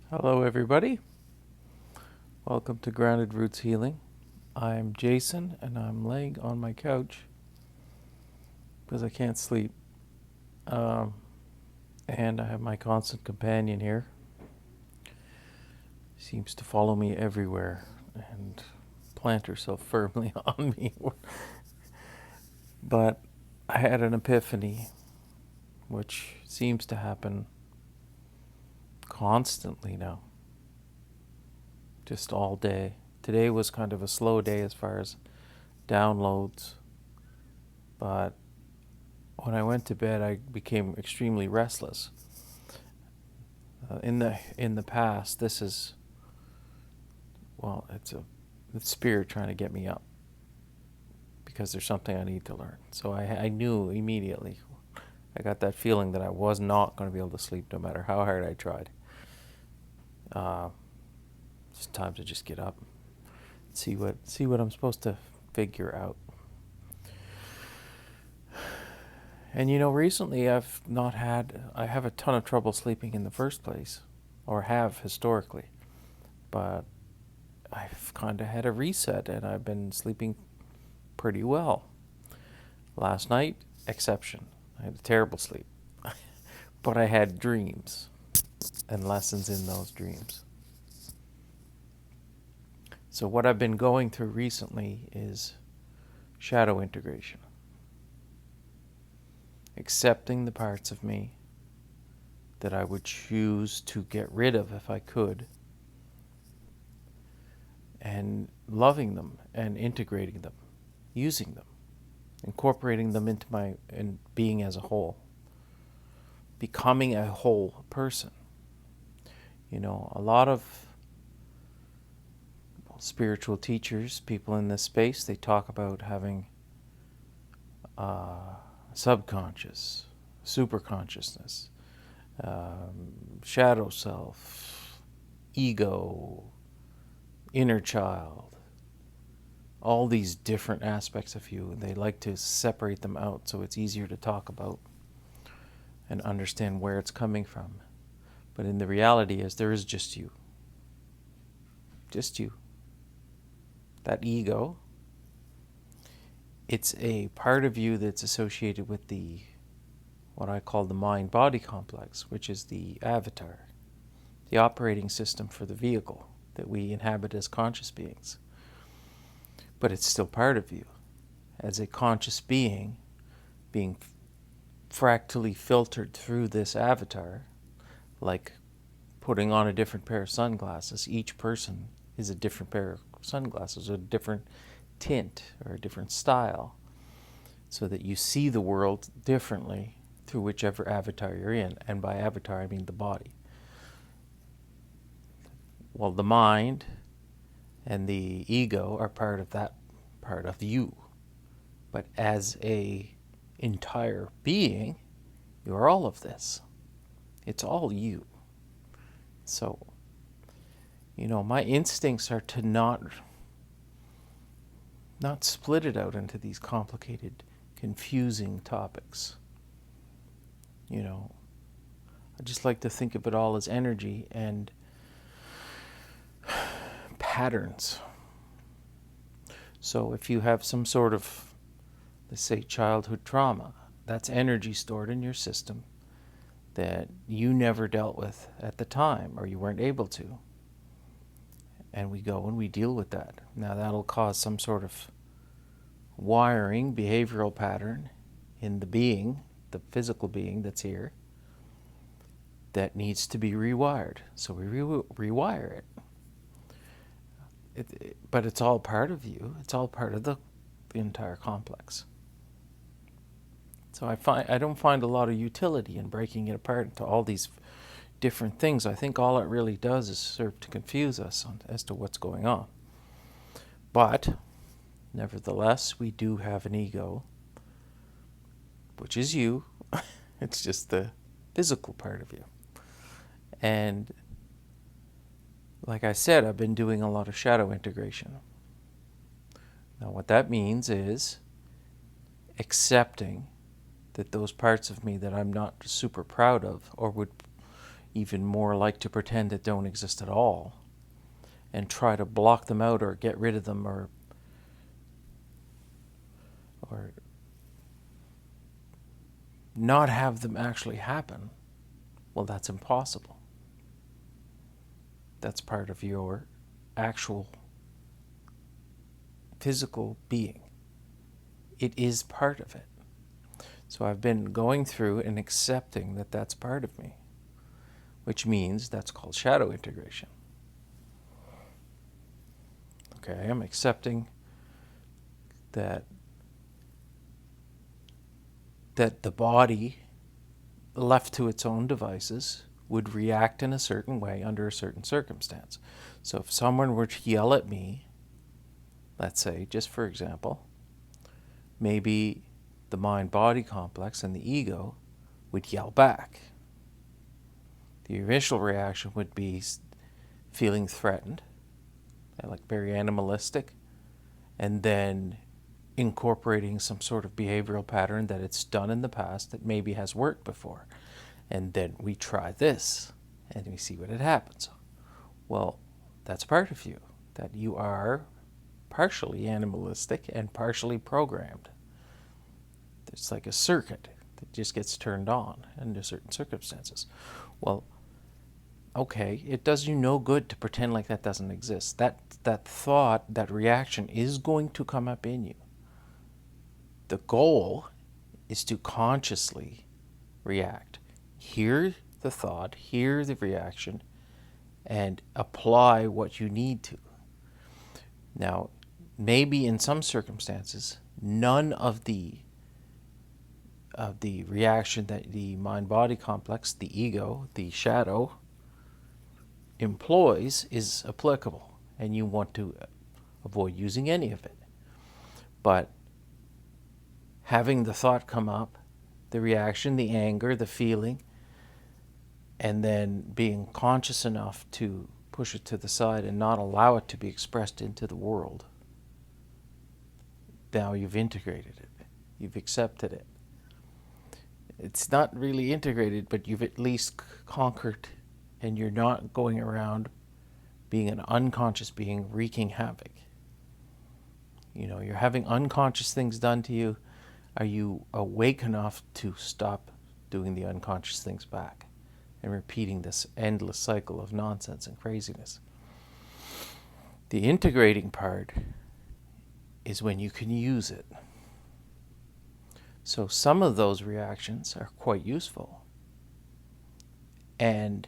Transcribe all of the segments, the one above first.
Hello, everybody. Welcome to Grounded Roots Healing. I'm Jason, and I'm laying on my couch because I can't sleep. Um, and I have my constant companion here. She seems to follow me everywhere and plant herself firmly on me. But I had an epiphany, which seems to happen constantly now, just all day. Today was kind of a slow day as far as downloads, but when I went to bed, I became extremely restless. In the past, this is it's spirit trying to get me up because there's something I need to learn. So I knew immediately. I got that feeling that I was not going to be able to sleep no matter how hard I tried. Uh, it's time to just get up, see what I'm supposed to figure out. And recently I have a ton of trouble sleeping in the first place, or have historically, but I've kind of had a reset and I've been sleeping pretty well. Last night, exception. I had a terrible sleep, but I had dreams and lessons in those dreams. So, what I've been going through recently is shadow integration, accepting the parts of me that I would choose to get rid of if I could, and loving them and integrating them, using them, incorporating them into my being as a whole, becoming a whole person. A lot of spiritual teachers, people in this space, they talk about having subconscious, super consciousness, shadow self, ego, inner child, all these different aspects of you. They like to separate them out so it's easier to talk about and understand where it's coming from. But in the reality is there is just you. Just you. That ego, it's a part of you that's associated with what I call the mind-body complex, which is the avatar, the operating system for the vehicle that we inhabit as conscious beings. But it's still part of you. As a conscious being fractally filtered through this avatar, like putting on a different pair of sunglasses. Each person is a different pair of sunglasses, a different tint or a different style, so that you see the world differently through whichever avatar you're in. And by avatar, I mean the body. Well, the mind and the ego are part of that part of you. But as a entire being, you're all of this. It's all you. So, my instincts are to not split it out into these complicated, confusing topics. I just like to think of it all as energy and patterns. So if you have some sort of, let's say, childhood trauma, that's energy stored in your system that you never dealt with at the time, or you weren't able to. And we go and we deal with that. Now that'll cause some sort of wiring, behavioral pattern in the being, the physical being that's here, that needs to be rewired. So we rewire it. But it's all part of you. It's all part of the entire complex. So I don't find a lot of utility in breaking it apart into all these different things. I think all it really does is serve to confuse us as to what's going on. But nevertheless, we do have an ego, which is you. It's just the physical part of you. And like I said, I've been doing a lot of shadow integration. Now, what that means is accepting that those parts of me that I'm not super proud of, or would even more like to pretend that don't exist at all and try to block them out or get rid of them or not have them actually happen, well, that's impossible. That's part of your actual physical being. It is part of it. So I've been going through and accepting that that's part of me, which means that's called shadow integration. Okay, I'm accepting that the body, left to its own devices, would react in a certain way under a certain circumstance. So if someone were to yell at me, let's say, just for example, maybe the mind-body complex and the ego would yell back. The initial reaction would be feeling threatened, like very animalistic, and then incorporating some sort of behavioral pattern that it's done in the past that maybe has worked before. And then we try this and we see what it happens. Well, that's part of you, that you are partially animalistic and partially programmed. It's like a circuit that just gets turned on under certain circumstances. Well, okay, it does you no good to pretend like that doesn't exist. That thought, that reaction is going to come up in you. The goal is to consciously react. Hear the thought, hear the reaction, and apply what you need to. Now, maybe in some circumstances, none of the reaction that the mind-body complex, the ego, the shadow, employs is applicable, and you want to avoid using any of it. But having the thought come up, the reaction, the anger, the feeling, and then being conscious enough to push it to the side and not allow it to be expressed into the world, now you've integrated it. You've accepted it. It's not really integrated, but you've at least conquered, and you're not going around being an unconscious being wreaking havoc. You're having unconscious things done to you. Are you awake enough to stop doing the unconscious things back and repeating this endless cycle of nonsense and craziness? The integrating part is when you can use it. So some of those reactions are quite useful and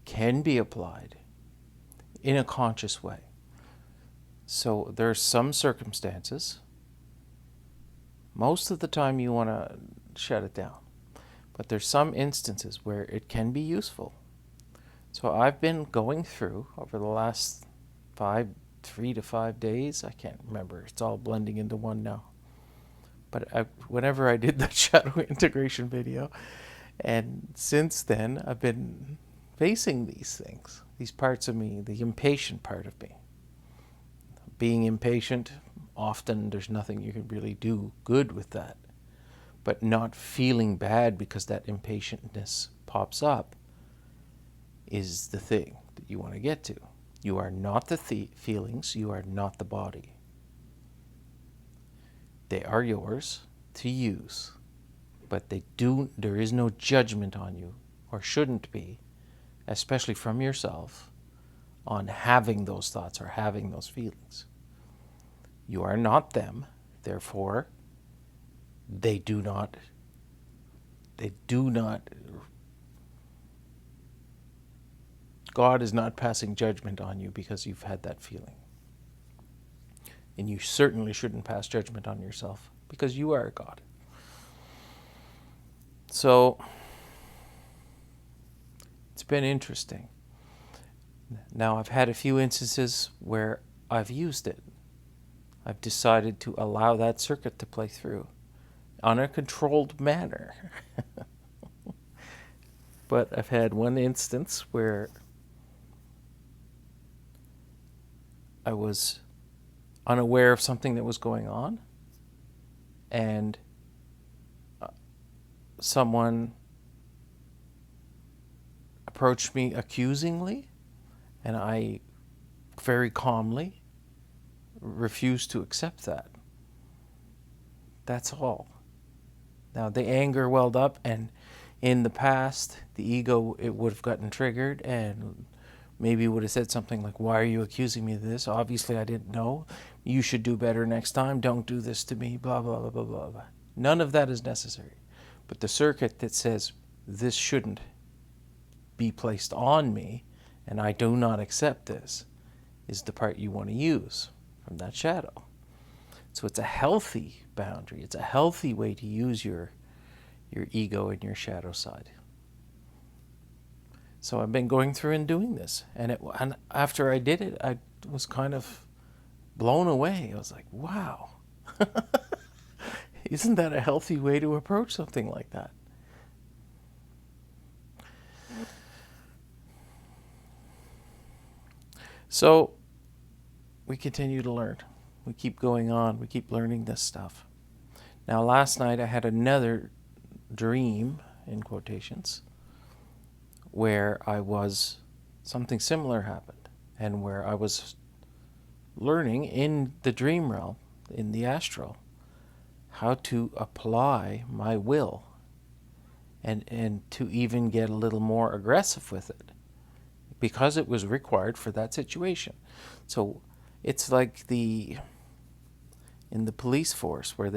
can be applied in a conscious way. So there are some circumstances, most of the time you want to shut it down, but there's some instances where it can be useful. So I've been going through over the last 3 to 5 days, I can't remember, it's all blending into one now. But whenever I did that shadow integration video, and since then I've been facing these things, these parts of me, the impatient part of me. Being impatient, often there's nothing you can really do good with that. But not feeling bad because that impatientness pops up is the thing that you want to get to. You are not the feelings, you are not the body. They are yours to use, but there is no judgment on you, or shouldn't be, especially from yourself, on having those thoughts or having those feelings. You are not them, therefore they do not God is not passing judgment on you because you've had that feeling. And you certainly shouldn't pass judgment on yourself because you are God. So it's been interesting. Now I've had a few instances where I've used it. I've decided to allow that circuit to play through on a controlled manner. But I've had one instance where I was unaware of something that was going on, and someone approached me accusingly, and I very calmly refused to accept that. That's all. Now, the anger welled up, and in the past, the ego, it would have gotten triggered and maybe would have said something like, why are you accusing me of this? Obviously, I didn't know. You should do better next time. Don't do this to me, blah, blah, blah, blah, blah, blah. None of that is necessary. But the circuit that says this shouldn't be placed on me and I do not accept this is the part you want to use from that shadow. So it's a healthy boundary. It's a healthy way to use your ego and your shadow side. So I've been going through and doing this, and after I did it, I was kind of blown away. I was like, wow, isn't that a healthy way to approach something like that? So we continue to learn. We keep going on. We keep learning this stuff. Now, last night I had another dream, in quotations, where something similar happened, and where I was learning in the dream realm, in the astral, how to apply my will and to even get a little more aggressive with it, because it was required for that situation. So it's like in the police force, where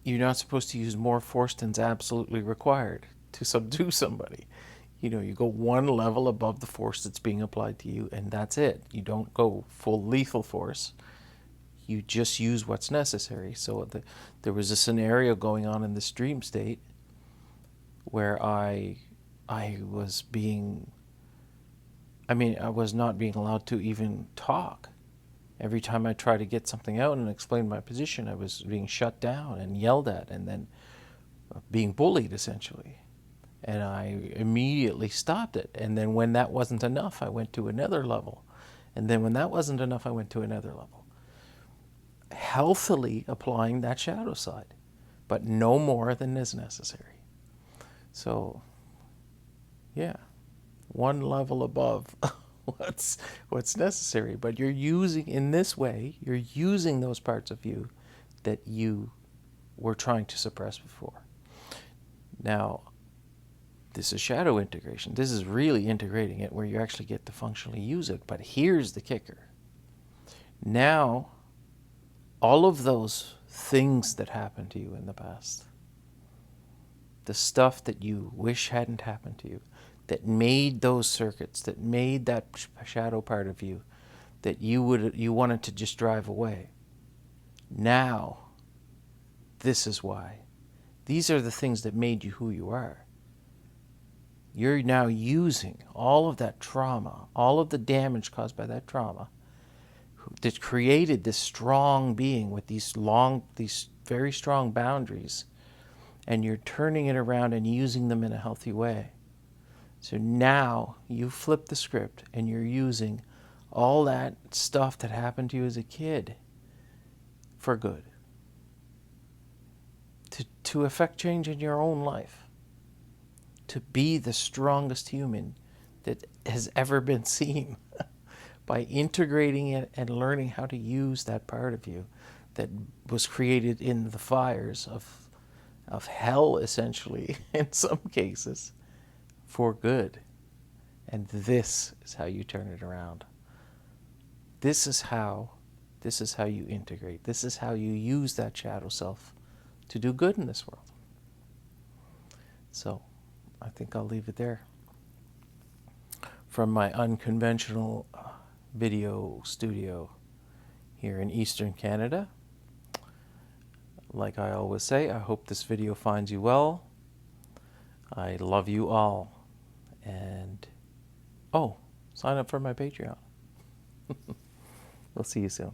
you're not supposed to use more force than's absolutely required to subdue somebody. You go one level above the force that's being applied to you, and that's it. You don't go full lethal force. You just use what's necessary. So there was a scenario going on in this dream state where I was not being allowed to even talk. Every time I tried to get something out and explain my position, I was being shut down and yelled at, and then being bullied, essentially. And I immediately stopped it. And then when that wasn't enough, I went to another level. And then when that wasn't enough, I went to another level. Healthily applying that shadow side, but no more than is necessary. So, yeah, one level above what's necessary. But you're using, in this way, you're using those parts of you that you were trying to suppress before. Now, this is shadow integration. This is really integrating it where you actually get to functionally use it. But here's the kicker. Now, all of those things that happened to you in the past, the stuff that you wish hadn't happened to you, that made those circuits, that made that shadow part of you that you wanted to just drive away. Now, this is why. These are the things that made you who you are. You're now using all of that trauma, all of the damage caused by that trauma, that created this strong being with these very strong boundaries, and you're turning it around and using them in a healthy way. So now you flip the script and you're using all that stuff that happened to you as a kid for good, to affect change in your own life, to be the strongest human that has ever been seen by integrating it and learning how to use that part of you that was created in the fires of hell, essentially, in some cases, for good. And this is how you turn it around. This is how you integrate. This is how you use that shadow self to do good in this world. So I think I'll leave it there. From my unconventional video studio here in Eastern Canada. Like I always say, I hope this video finds you well. I love you all. And, sign up for my Patreon. We'll see you soon.